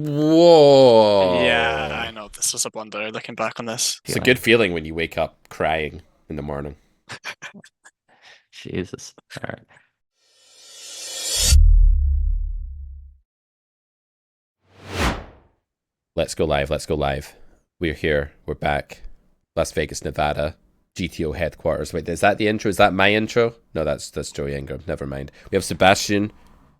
Yeah, Whoa. I know this was a blunder looking back on this. It's a good feeling when you wake up crying in the morning. Jesus. All right. Let's go live. Let's go live. We're here. We're back. Las Vegas, Nevada. GTO headquarters. Wait, is that the intro? Is that my intro? No, that's Joey Ingram. Never mind. We have Sebastien.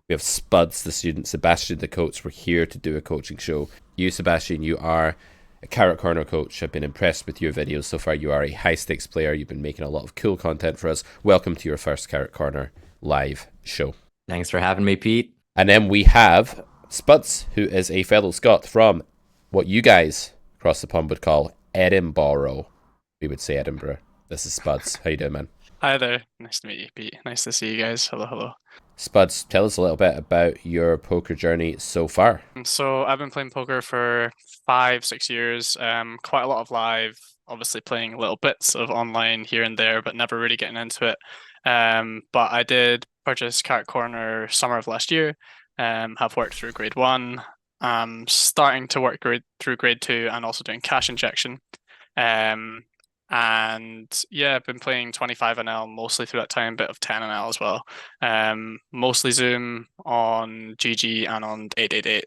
We have Spuds, the student. Sebastien, the coach. We're here to do a coaching show. You, Sebastien, you are a Carrot Corner coach. I've been impressed with your videos so far. You are a high stakes player. You've been making a lot of cool content for us. Welcome to your first Carrot Corner live show. Thanks for having me, Pete. And then we have Spuds, who is a fellow Scot from what you guys across the pond would call Edinburgh. We would say Edinburgh. This is Spuds. How you doing, man? Hi there. Nice to meet you, Pete. Nice to see you guys. Hello, hello. Spuds, tell us a little bit about your poker journey so far. So I've been playing poker for 5, 6 years. Quite a lot of live, obviously playing little bits of online here and there, but never really getting into it. But I did purchase Cat Corner summer of last year. Have worked through grade one. Starting to work through grade two and also doing cash injection. Um, and yeah, I've been playing 25 NL mostly through that time, bit of 10 NL as well. Mostly Zoom on GG and on 888.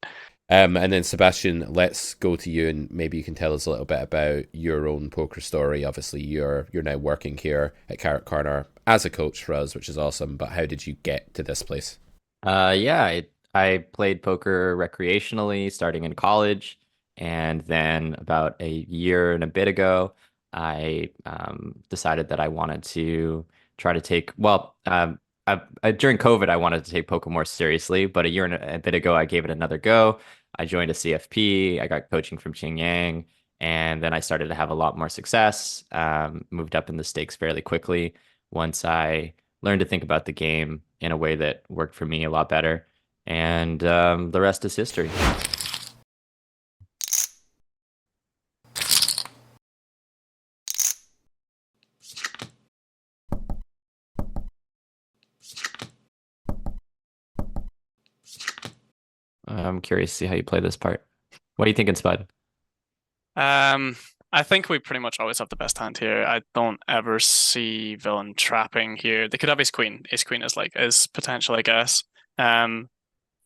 And then Sebastien, let's go to you, and maybe you can tell us a little bit about your own poker story. Obviously, you're now working here at Carrot Corner as a coach for us, which is awesome. But how did you get to this place? Yeah, I played poker recreationally starting in college, and then about a year and a bit ago, I decided that I wanted to try to take, during COVID, I wanted to take poker more seriously, but a year and a bit ago, I gave it another go. I joined a CFP, I got coaching from Ching Yang, and then I started to have a lot more success, moved up in the stakes fairly quickly once I learned to think about the game in a way that worked for me a lot better. And the rest is history. I'm curious to see how you play this part. What are you thinking, Spud? I think we pretty much always have the best hand here. I don't ever see villain trapping here. They could have ace queen. Ace queen is potential, I guess. But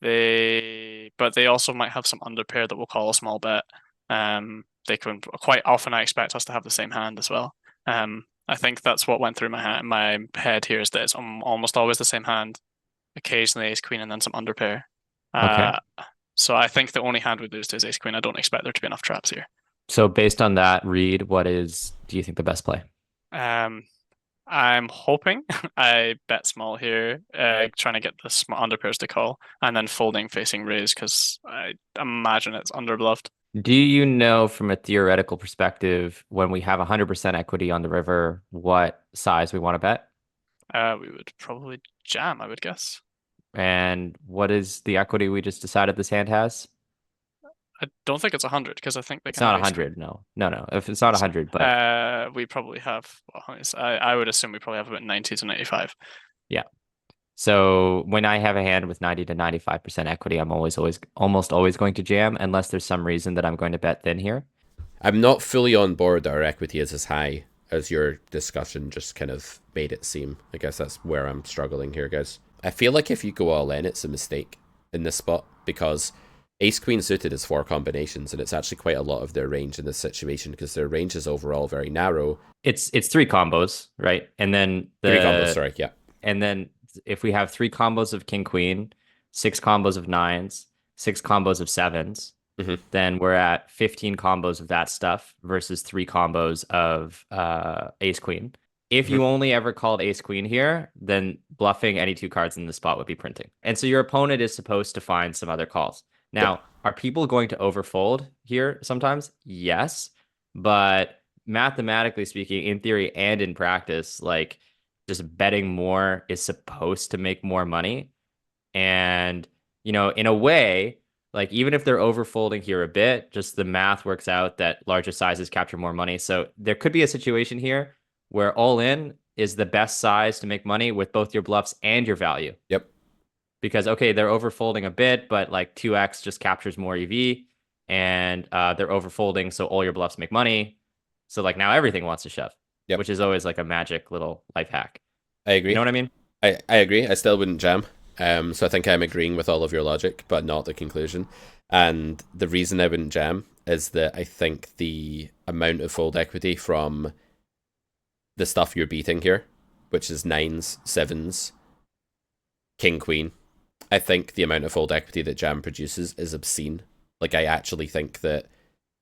they also might have some underpair that will call a small bet. They can quite often. I expect us to have the same hand as well. I think that's what went through my head here is that it's almost always the same hand. Occasionally ace queen and then some underpair. Okay. So I think the only hand we lose to is ace queen. I don't expect there to be enough traps here. So based on that read, do you think the best play? Um, I'm hoping I bet small here, trying to get the small underpairs to call, and then folding facing raise because I imagine it's underbluffed. Do you know from a theoretical perspective, when we have 100% equity on the river, what size we want to bet? We would probably jam, I would guess. And what is the equity we just decided this hand has? I don't think it's 100 because I think they It's can not have ace queen. 100, no. No, no. If it's not So, 100, but we probably have. Well, I would assume we probably have about 90 to 95. yeah. So when I have a hand with 90 to 95% equity, I'm almost always going to jam unless there's some reason that I'm going to bet thin here. I'm not fully on board that our equity is as high as your discussion just kind of made it seem. I guess that's where I'm struggling here, guys. I feel like if you go all in, it's a mistake in this spot because ace queen suited is four combinations, and it's actually quite a lot of their range in this situation because their range is overall very narrow. It's three combos, right? And then Three combos, sorry, yeah. and then if we have three combos of king queen, six combos of nines, six combos of sevens, then we're at 15 combos of that stuff versus three combos of ace queen. If you only ever called ace queen here, then bluffing any two cards in the spot would be printing. And so your opponent is supposed to find some other calls. Now, Yep. are people going to overfold here sometimes? Yes. But mathematically speaking, in theory and in practice, like just betting more is supposed to make more money. And, in a way, like even if they're overfolding here a bit, just the math works out that larger sizes capture more money. So there could be a situation here where all in is the best size to make money with both your bluffs and your value. Yep. because okay, they're overfolding a bit, but like 2x just captures more EV, and they're overfolding, so all your bluffs make money. So like now everything wants to shove, Yep, which is always like a magic little life hack. I You know agree. what I mean? I agree. I still wouldn't jam. So I think I'm agreeing with all of your logic, but not the conclusion. And the reason I wouldn't jam is that I think the amount of fold equity from the stuff you're beating here, which is nines, sevens, king, queen, I think the amount of fold equity that jam produces is obscene. Like, I actually think that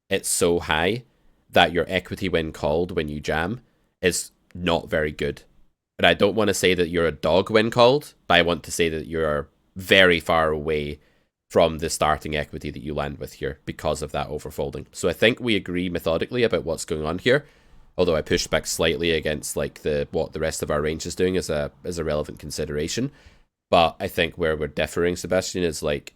it's so high that your equity when called when you jam is not very good. And I don't want to say that you're a dog when called, but I want to say that you're very far away from the starting equity that you land with here because of that overfolding. So I think we agree methodically about what's going on here. Although I pushed back slightly against like the what the rest of our range is doing as a relevant consideration. But I think where we're differing, Sebastian, is like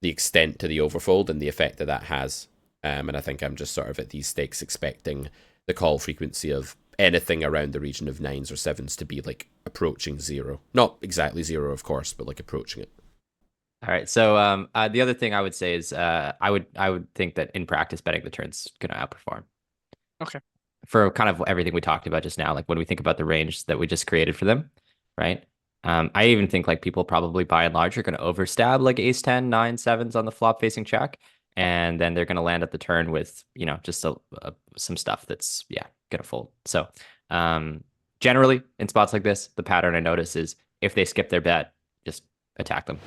the extent to the overfold and the effect that that has. And I think I'm just sort of at these stakes expecting the call frequency of anything around the region of nines or sevens to be like approaching zero. Not exactly zero, of course, but like approaching it. All right. So the other thing I would say is I would think that in practice betting the turn's gonna outperform Okay. for kind of everything we talked about just now. Like when we think about the range that we just created for them, right? I even think like people probably by and large are gonna overstab like ace 10, 9, sevens on the flop facing check, and then they're gonna land at the turn with just some stuff that's gonna fold. So generally in spots like this, the pattern I notice is if they skip their bet, just attack them.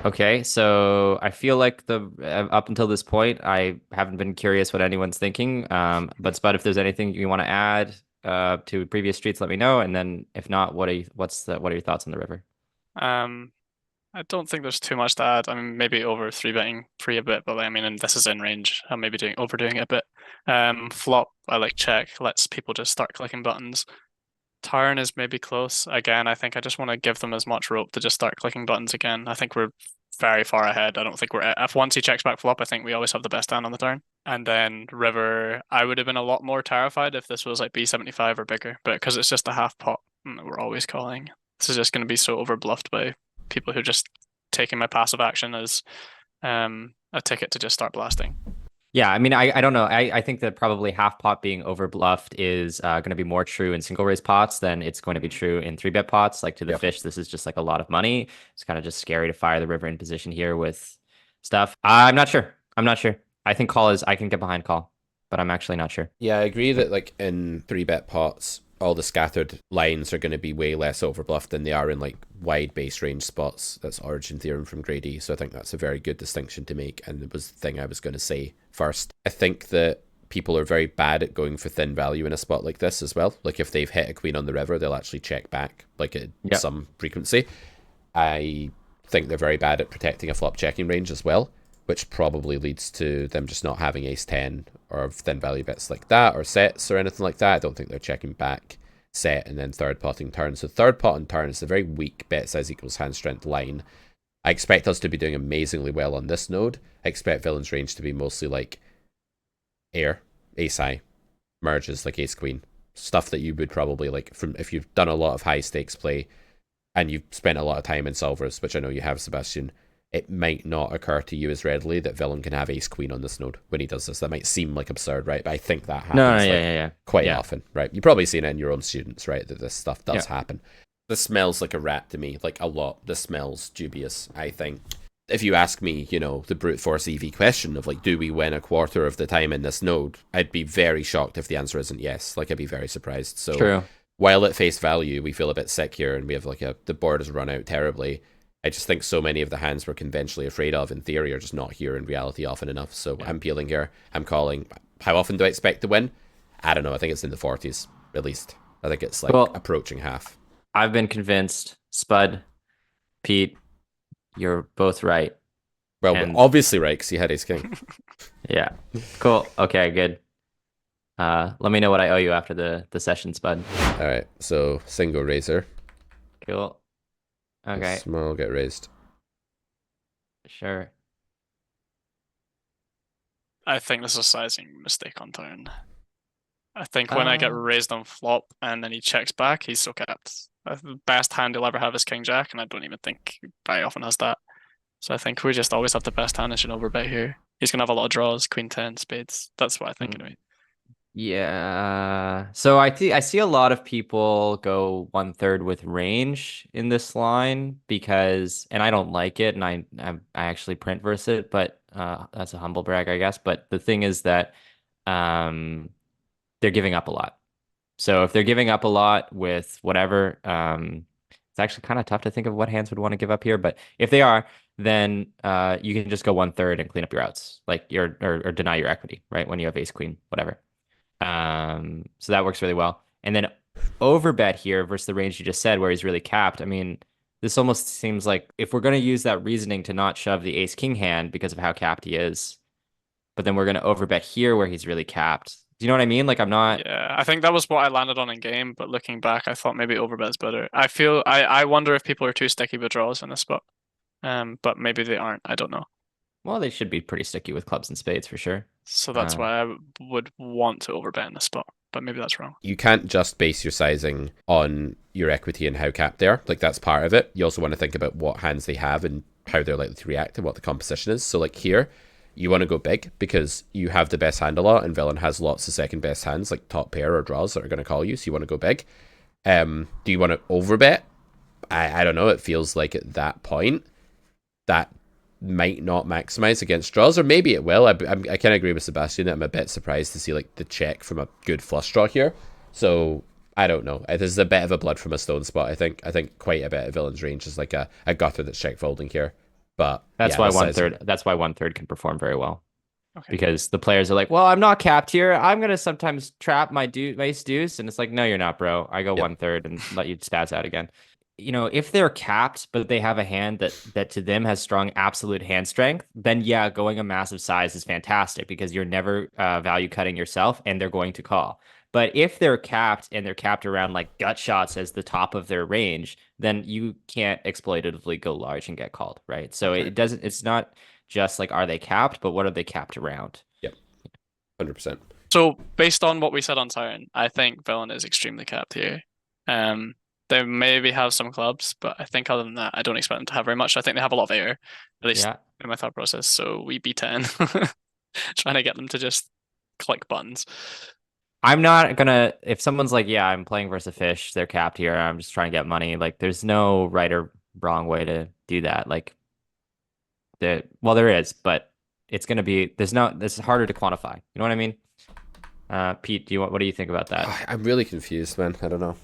Okay, so I feel like the up until this point, I haven't been curious what anyone's thinking. But Spud, if there's anything you want to add to previous streets, let me know. And then if not, what are your thoughts on the river? Um, I don't think there's too much to add. I mean, maybe over three betting free a bit, but I mean, and this is in range. I'm maybe overdoing it a bit. Flop, I like check, lets people just start clicking buttons. Turn is maybe close. Again, I think I just want to give them as much rope to just start clicking buttons again. I think we're very far ahead. I don't think we're if once he checks back flop, I think we always have the best hand on the turn. And then river, I would have been a lot more terrified if this was like B75 or bigger, but because it's just a half pot, we're always calling. This is just going to be so overbluffed by people who just taking my passive action as a ticket to just start blasting. Yeah, I mean, I don't know. I think that probably half pot being over bluffed is going to be more true in single raise pots than it's going to be true in three bet pots. Like to the Yep. fish, this is just like a lot of money. It's kind of just scary to fire the river in position here with stuff. I'm not sure. I'm not sure. I think I can get behind call, but I'm actually not sure. Yeah, I agree that like in three bet pots, all the scattered lines are going to be way less overbluffed than they are in like wide base range spots. That's origin theorem from Grady. So I think that's a very good distinction to make. And it was the thing I was going to say first. I think that people are very bad at going for thin value in a spot like this as well. Like if they've hit a queen on the river, they'll actually check back like at some frequency. I think they're very bad at protecting a flop checking range as well, which probably leads to them just not having ace 10 or thin value bets like that or sets or anything like that. I don't think they're checking back set and then third potting turn. So third pot and turn is a very weak bet size equals hand strength line. I expect us to be doing amazingly well on this node. I expect villain's range to be mostly like air, ace high, merges like ace queen. Stuff that you would probably like from if you've done a lot of high stakes play and you've spent a lot of time in solvers, which I know you have, Sebastian. It might not occur to you as readily that villain can have ace queen on this node when he does this. That might seem like absurd, right? But I think that happens No, yeah. quite Yeah. often, right? You've probably seen it in your own students, right? That this stuff does happen. This smells like a rat to me, like a lot. This smells dubious, I think. If you ask me, the brute force EV question of like, do we win a quarter of the time in this node? I'd be very shocked if the answer isn't yes. Like, I'd be very surprised. So True. while at face value, we feel a bit sick here and we have like the board has run out terribly. I just think so many of the hands we're conventionally afraid of in theory are just not here in reality often enough. So I'm peeling here. I'm calling. How often do I expect to win? I don't know. I think it's in the 40s, at least. I think it's like approaching half. I've been convinced. Spud, Pete, you're both right. Well, we're obviously right because you had ace king. Yeah. Cool. Okay, good. Let me know what I owe you after the session, Spud. All right. So single razor. Cool. Okay. Small get raised. Sure. I think this is a sizing mistake on turn. I think when I get raised on flop and then he checks back, he's so capped. The best hand he'll ever have is King Jack, and I don't even think he very often has that. So I think we just always have the best hand and should overbet here. He's gonna have a lot of draws, Queen 10, spades. That's what I think anyway. Yeah. So I see a lot of people go 1/3 with range in this line because, and I don't like it, and I actually print versus it, but that's a humble brag, I guess. But the thing is that um they're giving up a lot. So if they're giving up a lot with whatever, it's actually kind of tough to think of what hands would want to give up here. But if they are, then you can just go 1/3 and clean up your outs, like or deny your equity, right? When you have ace queen, whatever. So that works really well. And then overbet here versus the range you just said where he's really capped. I mean, this almost seems like if we're going to use that reasoning to not shove the ace king hand because of how capped he is, but then we're going to overbet here where he's really capped. Do you know what I mean? Like I'm not. Yeah, I think that was what I landed on in game, but looking back, I thought maybe overbet's better. I wonder if people are too sticky with draws in this spot. But maybe they aren't. I don't know. Well, they should be pretty sticky with clubs and spades for sure. So that's why I would want to overbet in this spot, but maybe that's wrong. You can't just base your sizing on your equity and how capped they are. Like, that's part of it. You also want to think about what hands they have and how they're likely to react and what the composition is. So, like here, you want to go big because you have the best hand a lot, and villain has lots of second best hands, like top pair or draws that are going to call you. So you want to go big. Do you want to overbet? I don't know. It feels like at that point that might not maximize against draws, or maybe it will. I kind of agree with Sebastien that I'm a bit surprised to see like the check from a good flush draw here. So I don't know. This is a bit of a blood from a stone spot. I think quite a bit of villain's range is like a gutter that's check folding here. But that's yeah, why 1/3. That's why 1/3 can perform very well. Okay. Because the players are like, well, I'm not capped here. I'm gonna sometimes trap my ace deuce, and it's like, no, you're not, bro. I go 1/3 and let you spaz out again. You know, if they're capped, but they have a hand that to them has strong absolute hand strength, then yeah, going a massive size is fantastic because you're never value cutting yourself, and they're going to call. But if they're capped and they're capped around like gut shots as the top of their range, then you can't exploitatively go large and get called, right? So Okay. it doesn't. It's not just like are they capped, but what are they capped around? Yep, 100%. So based on what we said on Siren, I think villain is extremely capped here. They maybe have some clubs, but I think other than that, I don't expect them to have very much. I think they have a lot of air, at least in my thought process. So we B10, trying to get them to just click buttons. I'm not gonna, if someone's like, yeah, I'm playing versus a fish, they're capped here, I'm just trying to get money. Like, there's no right or wrong way to do that. Like, well, there is, but it's gonna be, this is harder to quantify. You know what I mean? Pete, what do you think about that? I'm really confused, man. I don't know.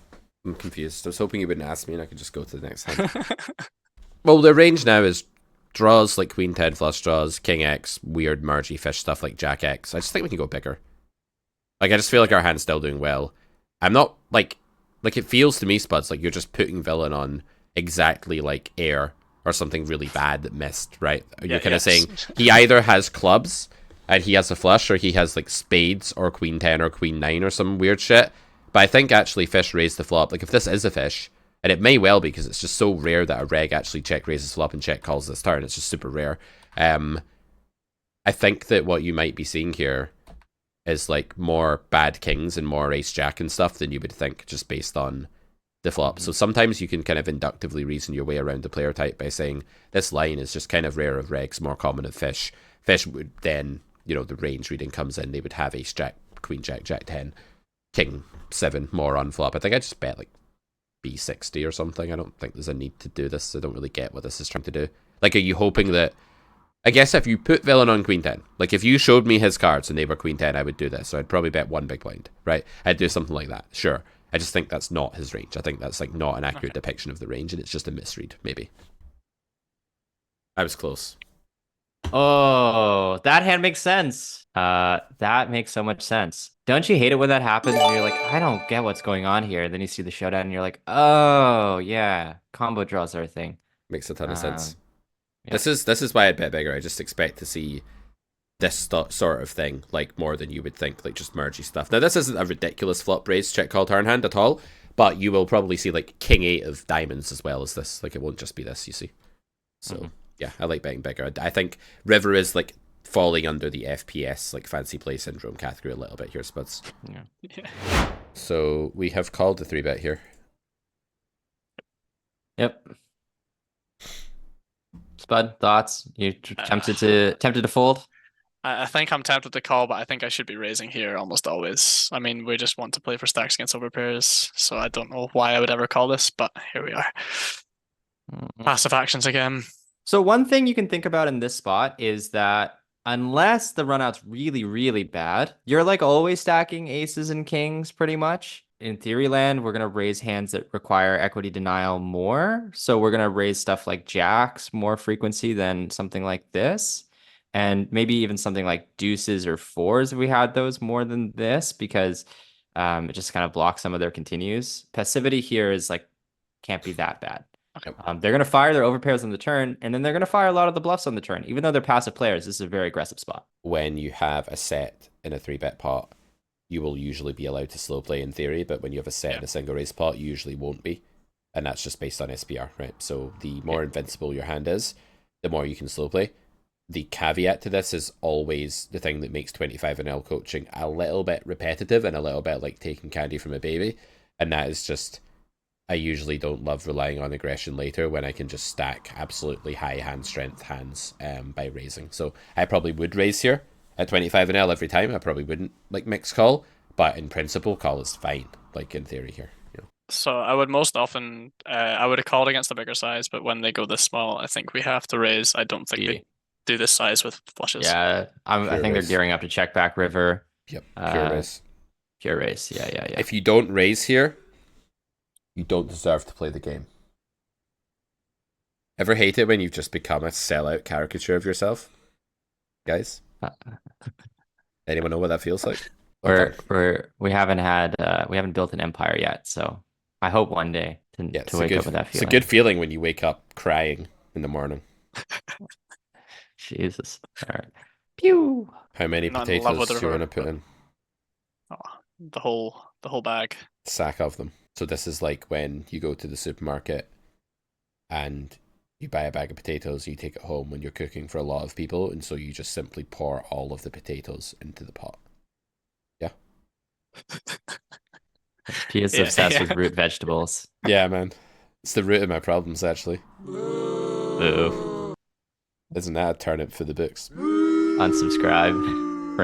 I'm confused. I was hoping you wouldn't ask me and I could just go to the next hand. Well, the range now is draws like Queen 10 flush draws, King X, weird mergy fish stuff like Jack X. I just think we can go bigger. Like, I just feel like our hand's still doing well. I'm not, like it feels to me, Spuds, like you're just putting villain on exactly like air or something really bad that missed, right? You're kind of saying he either has clubs and he has a flush, or he has like spades or Queen 10 or Queen 9 or some weird shit. But I think actually fish raised the flop. Like, if this is a fish, and it may well be because it's just so rare that a reg actually check raises flop and check calls this turn. It's just super rare. I think that what you might be seeing here is like more bad kings and more ace jack and stuff than you would think just based on the flop. So sometimes you can kind of inductively reason your way around the player type by saying this line is just kind of rare of regs, more common of fish. Fish would then, you know, the range reading comes in, they would have ace jack, queen jack, jack 10, king 7 more on flop. I think I just bet like B60 or something. I don't think there's a need to do this. I don't really get what this is trying to do. Like, are you hoping that, I guess if you put villain on Queen 10, like if you showed me his cards and they were Queen 10, I would do this. So I'd probably bet one big blind, right? I'd do something like that, sure. I just think that's not his range. I think that's like not an accurate depiction of the range, and it's just a misread, maybe. I was close. Oh, that hand makes sense. That makes so much sense. Don't you hate it when that happens and you're like, I don't get what's going on here. Then you see the showdown and you're like, oh yeah, combo draws are a thing. Makes a ton of sense. Yeah. This is why I'd bet bigger. I just expect to see this sort of thing, like more than you would think, like just mergy stuff. Now, this isn't a ridiculous flop raise check call turn hand at all, but you will probably see like King 8 of diamonds as well as this. Like, it won't just be this, you see. So yeah, I like betting bigger. I think river is like falling under the FPS, like fancy play syndrome category a little bit here, Spuds. Yeah. So we have called the 3-bet here. Yep. Spud, thoughts? You Uh, tempted to fold? I think I'm tempted to call, but I think I should be raising here almost always. I mean, we just want to play for stacks against overpairs, so I don't know why I would ever call this, but here we are. Mm. Passive actions again. So one thing you can think about in this spot is that unless the runout's really, really bad, you're like always stacking aces and kings pretty much. In theory land, we're gonna raise hands that require equity denial more. So we're gonna raise stuff like jacks more frequency than something like this. And maybe even something like deuces or fours if we had those more than this, because it just kind of blocks some of their continues. Passivity here is like can't be that bad. Okay. They're going to fire their overpairs on the turn, and then they're going to fire a lot of the bluffs on the turn. Even though they're passive players, this is a very aggressive spot. When you have a set in a 3-bet pot, you will usually be allowed to slow play in theory, but when you have a set in a single raise pot, you usually won't be. And that's just based on SPR, right? So the more invincible your hand is, the more you can slow play. The caveat to this is always the thing that makes 25NL coaching a little bit repetitive and a little bit like taking candy from a baby. And that is just, I usually don't love relying on aggression later when I can just stack absolutely high hand strength hands by raising. So I probably would raise here at 25NL every time. I probably wouldn't like mix call, but in principle, call is fine, like in theory here. You know. So I would most often, I would have called against the bigger size, but when they go this small, I think we have to raise. I don't think they do this size with flushes. Yeah, I think they're gearing up to check back river. Yep, pure raise. Pure raise, yeah. If you don't raise here, you don't deserve to play the game. Ever hate it when you've just become a sellout caricature of yourself? Guys? Anyone know what that feels like? We haven't built an empire yet, so I hope one day to wake up with that feeling. It's a good feeling when you wake up crying in the morning. Jesus. All right. Pew. How many potatoes do you want to put in? Oh, the whole bag. Sack of them. So this is like when you go to the supermarket and you buy a bag of potatoes, you take it home when you're cooking for a lot of people, and so you just simply pour all of the potatoes into the pot. Yeah. He is obsessed with root vegetables. Yeah, man. It's the root of my problems, actually. Boo. Isn't that a turnip for the books? Unsubscribe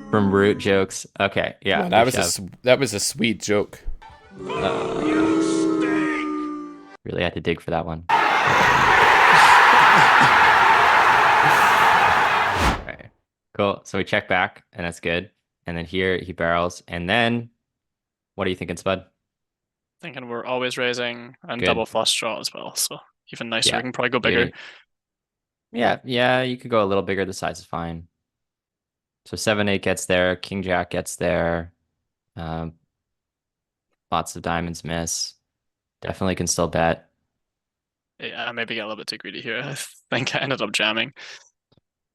from root jokes. Okay, yeah. Man, that was a sweet joke. Really had to dig for that one. Okay, cool. So we check back, and that's good. And then here he barrels, and then what are you thinking, Spud? Thinking we're always raising and double flush draw as well. So even nicer. Yeah. We can probably go bigger. Yeah, you could go a little bigger. The size is fine. So 7-8 gets there. King Jack gets there. Lots of diamonds miss. Definitely can still bet. Yeah, maybe get a little bit too greedy here. I think I ended up jamming.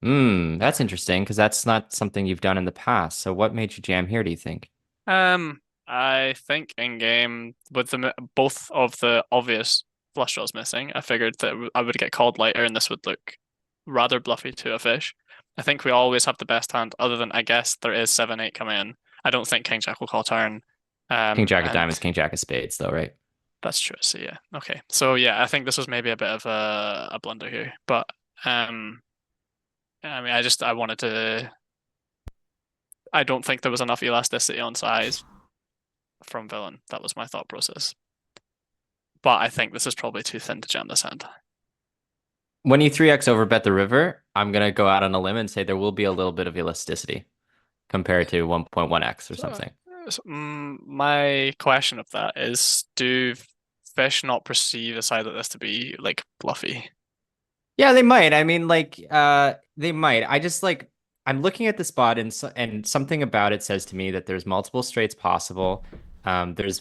That's interesting because that's not something you've done in the past. So what made you jam here, do you think? I think in game with both of the obvious flush draws missing, I figured that I would get called lighter and this would look rather bluffy to a fish. I think we always have the best hand, other than I guess there is 7-8 coming in. I don't think King Jack will call turn. King Jack of diamonds, King Jack of spades, though, right? That's true. So yeah, okay. So yeah, I think this was maybe a bit of a blunder here, but I mean, I wanted to. I don't think there was enough elasticity on size from villain. That was my thought process. But I think this is probably too thin to jam this hand. When you 3x overbet the river, I'm going to go out on a limb and say there will be a little bit of elasticity compared to 1.1x or something. My question of that is, do fish not perceive a side like this to be like bluffy? Yeah, they might. I mean, like, they might. I just like, I'm looking at the spot and something about it says to me that there's multiple straights possible. There's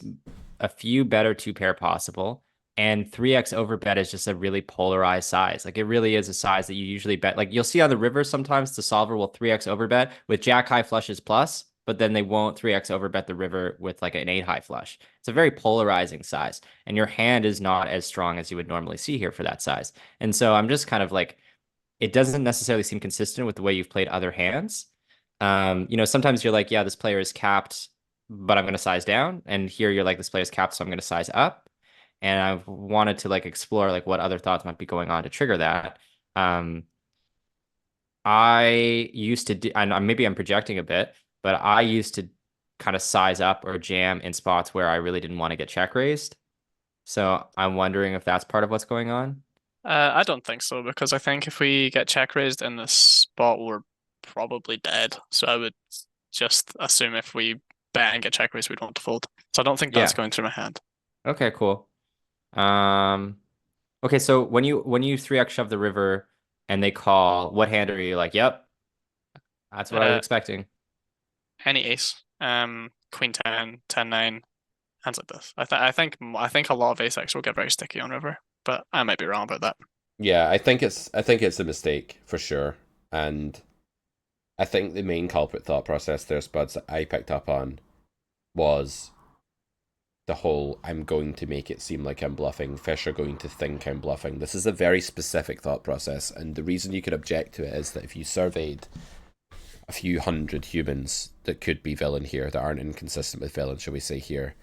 a few better 2-pair possible. And 3x overbet is just a really polarized size. Like it really is a size that you usually bet. Like you'll see on the river sometimes the solver will 3x overbet with jack high flushes plus, but then they won't 3x overbet the river with like an 8 high flush. It's a very polarizing size, and your hand is not as strong as you would normally see here for that size. And so I'm just kind of like, it doesn't necessarily seem consistent with the way you've played other hands. Sometimes you're like, yeah, this player is capped, but I'm going to size down. And here you're like, this player is capped, so I'm going to size up. and I've wanted to like explore like what other thoughts might be going on to trigger that. Um, I used to do, and maybe I'm projecting a bit, but I used to kind of size up or jam in spots where I really didn't want to get check raised. So I'm wondering if that's part of what's going on. I don't think so because I think if we get check raised in this spot, we're probably dead. So I would just assume if we bet and get check raised, we'd want to fold. So I don't think that's Yeah. going through my hand. Okay, cool. Um, okay, so when you 3x shove the river and they call, what hand are you like, yep, that's what I was Uh, expecting. any ace, queen 10, 10 9, hands like this. I think a lot of ace X will get very sticky on river, but I might be wrong about that. Yeah, I think it's a mistake for sure, and I think the main culprit thought process there, Spuds, that I picked up on was the whole I'm going to make it seem like I'm bluffing. Fish are going to think I'm bluffing. This is a very specific thought process, and the reason you could object to it is that if you surveyed a few hundred humans that could be villain here that aren't inconsistent with villain, shall we say here,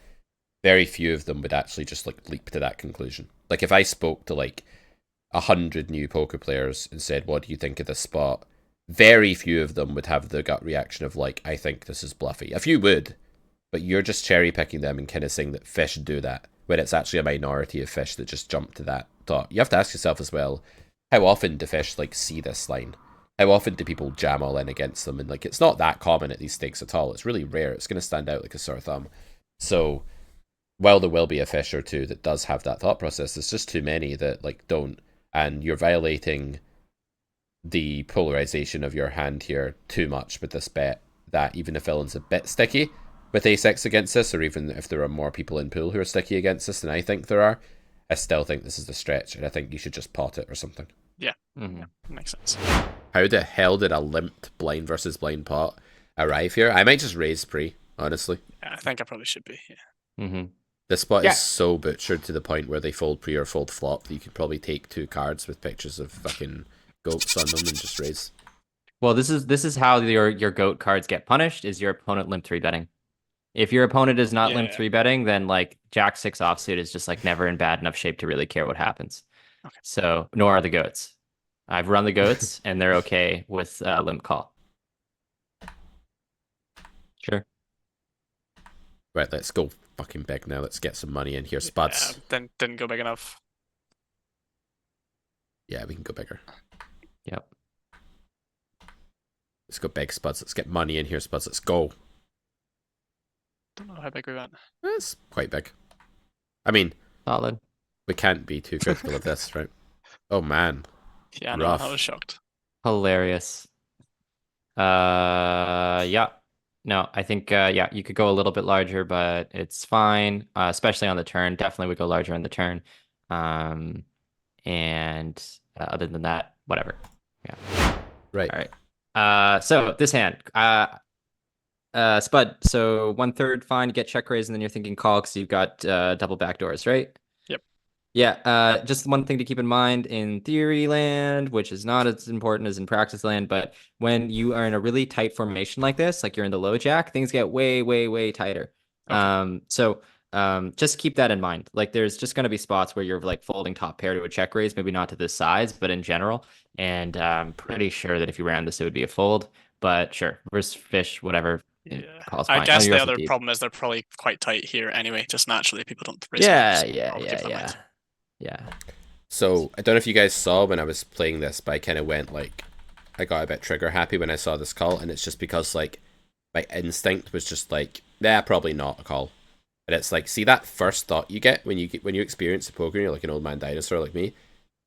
very few of them would actually just like leap to that conclusion. Like if I spoke to like 100 new poker players and said, "What do you think of this spot?" Very few of them would have the gut reaction of like, "I think this is bluffy." A few would, but you're just cherry picking them and kind of saying that fish do that when it's actually a minority of fish that just jump to that thought. You have to ask yourself as well, how often do fish like see this line? How often do people jam all in against them? And like, it's not that common at these stakes at all. It's really rare. It's going to stand out like a sore thumb. So while there will be a fish or two that does have that thought process, there's just too many that like don't, and you're violating the polarization of your hand here too much with this bet. That even if villain's a bit sticky with ace-x against this, or even if there are more people in pool who are sticky against this than I think there are, I still think this is a stretch, and I think you should just pot it or something. Yeah, Mm-hmm. yeah, makes sense. How the hell did a limped blind versus blind pot arrive here? I might just raise pre, honestly. Yeah, I think I probably should be. Yeah. Mm-hmm. This spot is Yeah. so butchered to the point where they fold pre or fold flop that you could probably take two cards with pictures of fucking goats on them and just raise. Well, this is how your goat cards get punished is your opponent limp three betting. If your opponent is not limp Yeah. three betting, then like Jack six offsuit is just like never in bad enough shape to really care what happens. Okay. So nor are the goats. I've run the goats and they're okay with limp call. Sure. Right, let's go fucking big now. Let's get some money in here. Spuds. Yeah, didn't go big enough. Yeah, we can go bigger. Yep. Let's go big, Spuds. Let's get money in here, Spuds. Let's go. Don't know how big we went. That's quite big. I mean, Solid. we can't be too critical of this, right? Oh, man. Yeah, no, Rough. I was shocked. Hilarious. Yeah. No, I think yeah, you could go a little bit larger, but it's fine. Especially on the turn. Definitely would go larger on the turn. And other than that, whatever. Yeah. Right. All right. So this hand, Spud. So 1/3 fine. You get check raise, and then you're thinking call because you've got double backdoors, right? Yep. Yeah. Just one thing to keep in mind in theory land, which is not as important as in practice land, but when you are in a really tight formation like this, like you're in the low jack, things get way, way, way tighter. Okay. So just keep that in mind. Like there's just going to be spots where you're like folding top pair to a check raise, maybe not to this size, but in general. And I'm pretty sure that if you ran this, it would be a fold. But sure, versus fish, whatever. Yeah. Calls I fine. Oh, guess you're the also other deep. problem is they're probably quite tight here anyway. Just naturally, people don't raise Yeah, five, so yeah, I'll yeah, keep that in yeah, mind. yeah. So, I don't know if you guys saw when I was playing this, but I kind of went like, I got a bit trigger happy when I saw this call, and it's just because like my instinct was just like, nah, probably not a call. And it's like, see that first thought you get when you experience the poker, and you're like an old man dinosaur like me.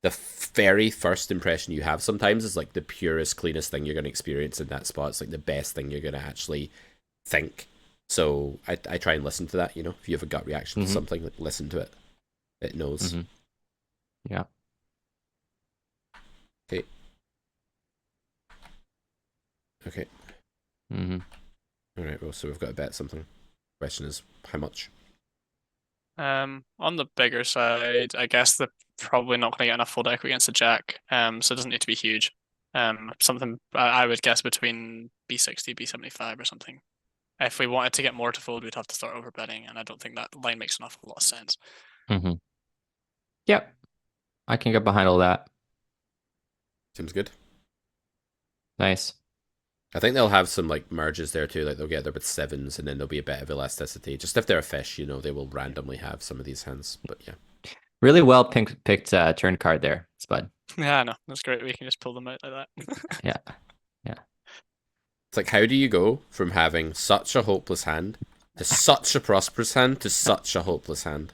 The very first impression you have sometimes is like the purest, cleanest thing you're going to experience in that spot. It's like the best thing you're going to actually think. So I try and listen to that. You know, if you have a gut reaction to something, like listen to it. It knows. Yeah. Okay. Okay. All right. Well, so we've got to bet something. Question is how much. On the bigger side, I guess they're probably not going to get enough fold equity against the jack. So it doesn't need to be huge. Something I would guess between B60, B75 or something. If we wanted to get more to fold, we'd have to start overbetting, and I don't think that line makes an awful lot of sense. Yep, I can get behind all that. Seems good. Nice. I think they'll have some like merges there too. Like they'll get there with sevens, and then there'll be a bit of elasticity. Just if they're a fish, they will randomly have some of these hands. But yeah, Really well picked turn card there, Spud. Yeah, I know. That's great. We can just pull them out like that. Yeah, yeah. it's like how do you go from having such a hopeless hand to such a prosperous hand to such a hopeless hand?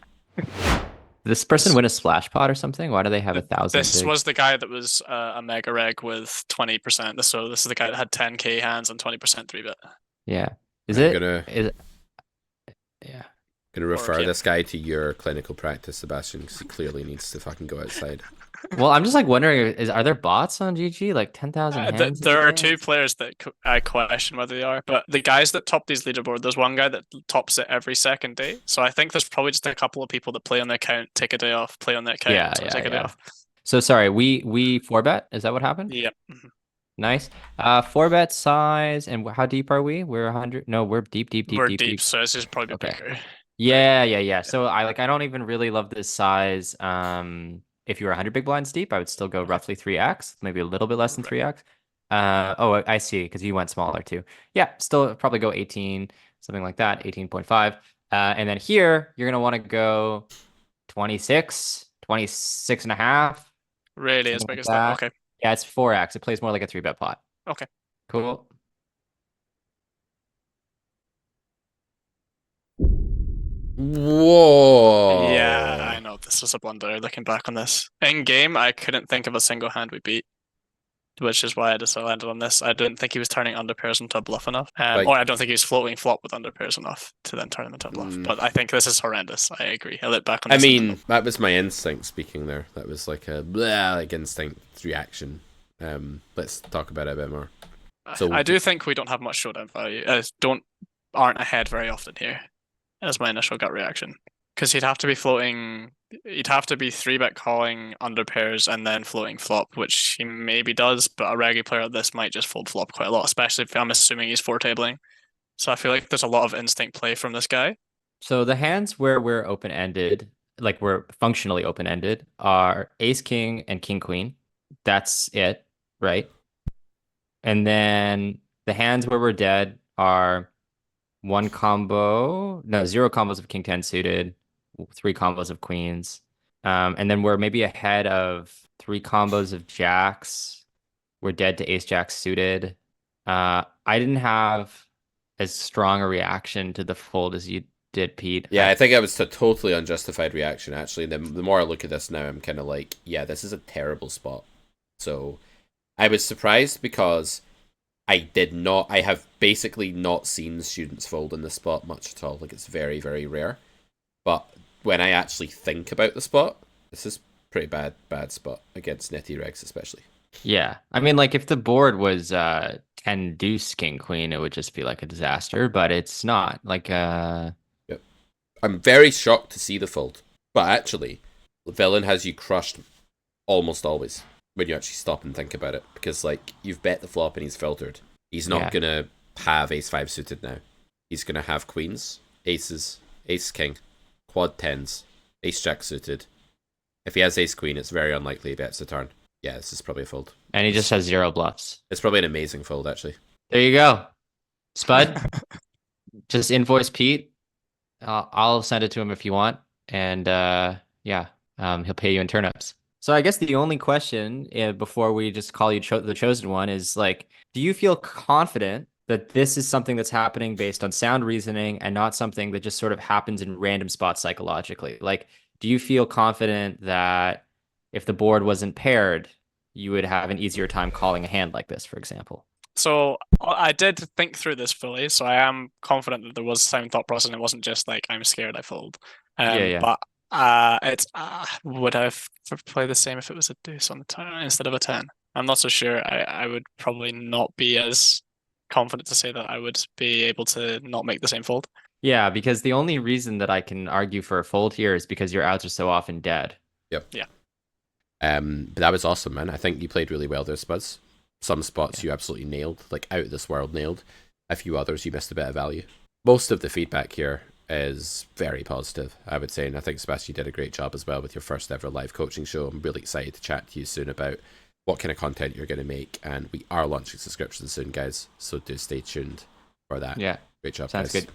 This person win a splash pot or something? Why do they have 1,000 This big? was the guy that was a mega reg with 20%. So this is the guy that had 10k hands and 20% 3-bit. Yeah. Is I'm it? gonna Is it? Yeah. gonna refer yeah. this guy to your clinical practice, Sebastian, because he clearly needs to fucking go outside. Well, I'm just like wondering, are there bots on GG? Like 10,000 hands? There are two players that I question whether they are, but the guys that top these leaderboard, there's one guy that tops it every second day. So I think there's probably just a couple of people that play on the account, take a day off, play on the account, Yeah, take a day off. So sorry, we 4-bet? Is that what happened? Yep. Nice. 4-bet size, and how deep are we? We're 100. No, we're deep, We're deep, so this is probably Okay. bigger. Yeah. So I don't even really love this size. If you were 100 big blinds deep, I would still go roughly 3x, maybe a little bit less than 3x. Oh, I see, because you went smaller too. Yeah, still probably go 18, something like that, 18.5. And then here, you're gonna want to go 26, 26 and a half. Really, as Something big like as that. Okay. Yeah, it's 4x. It plays more like a 3-bet pot. Okay. Cool. Whoa. Yeah, I know this was a blunder looking back on this. In game, I couldn't think of a single hand we beat, which is why I just landed on this. I didn't think he was turning under pairs into a bluff enough. Or I don't think he was floating flop with under pairs enough to then turn them into a bluff. But I think this is horrendous. I agree. I look back on this. I mean, that was my instinct speaking there. That was like a like instinct reaction. Let's talk about it a bit more. So I do think we don't have much showdown value. Aren't ahead very often here. As my initial gut reaction, because he'd have to be floating. He'd have to be 3-bet calling under pairs and then floating flop, which he maybe does. But a regular player of this might just fold flop quite a lot, especially if I'm assuming he's 4-tabling. So I feel like there's a lot of instinct play from this guy. So the hands where we're open-ended, like we're functionally open-ended, are ace king and king queen. That's it, right? And then the hands where we're dead are zero combos of king 10 suited, 3 combos of queens. And then we're maybe ahead of 3 combos of jacks. We're dead to ace jack suited. I didn't have as strong a reaction to the fold as you did, Pete. Yeah, I think it was a totally unjustified reaction, actually. The more I look at this now, I'm kind of like, yeah, this is a terrible spot. So I was surprised because I have basically not seen students fold in this spot much at all. Like, it's very, very rare. But when I actually think about the spot, this is pretty bad spot against netty regs, especially. Yeah. I mean, like, if the board was 10 deuce king queen, it would just be like a disaster, but it's not. Like, Yep. I'm very shocked to see the fold. But actually, the villain has you crushed almost always when you actually stop and think about it. Because, like, you've bet the flop and he's filtered. He's not going to have ace-5 suited now. He's going to have queens, aces, ace-king, quad tens, ace-jack suited. If he has ace-queen, it's very unlikely he bets the turn. Yeah, this is probably a fold. And he just has 0 bluffs. It's probably an amazing fold, actually. There you go. Spud, just invoice Pete. I'll send it to him if you want. And he'll pay you in turnips. So I guess the only question before we just call you the chosen one is like, do you feel confident that this is something that's happening based on sound reasoning and not something that just sort of happens in random spots psychologically? Like, do you feel confident that if the board wasn't paired, you would have an easier time calling a hand like this, for example? So I did think through this fully, so I am confident that there was sound thought process and it wasn't just like I'm scared I fold. But it's would I play the same if it was a deuce on the turn instead of a 10? I'm not so sure. I would probably not be as confident to say that I would be able to not make the same fold. Yeah, because the only reason that I can argue for a fold here is because your outs are so often dead. Yep. Yeah. But that was awesome, man. I think you played really well there, Spuds. Some spots you absolutely nailed, like out of this world nailed. A few others you missed a bit of value. Most of the feedback here is very positive, I would say. And I think, Sebastian, you did a great job as well with your first ever live coaching show. I'm really excited to chat to you soon about what kind of content you're going to make. And we are launching subscriptions soon, guys. So do stay tuned for that. Yeah. Great job, Sounds guys. good.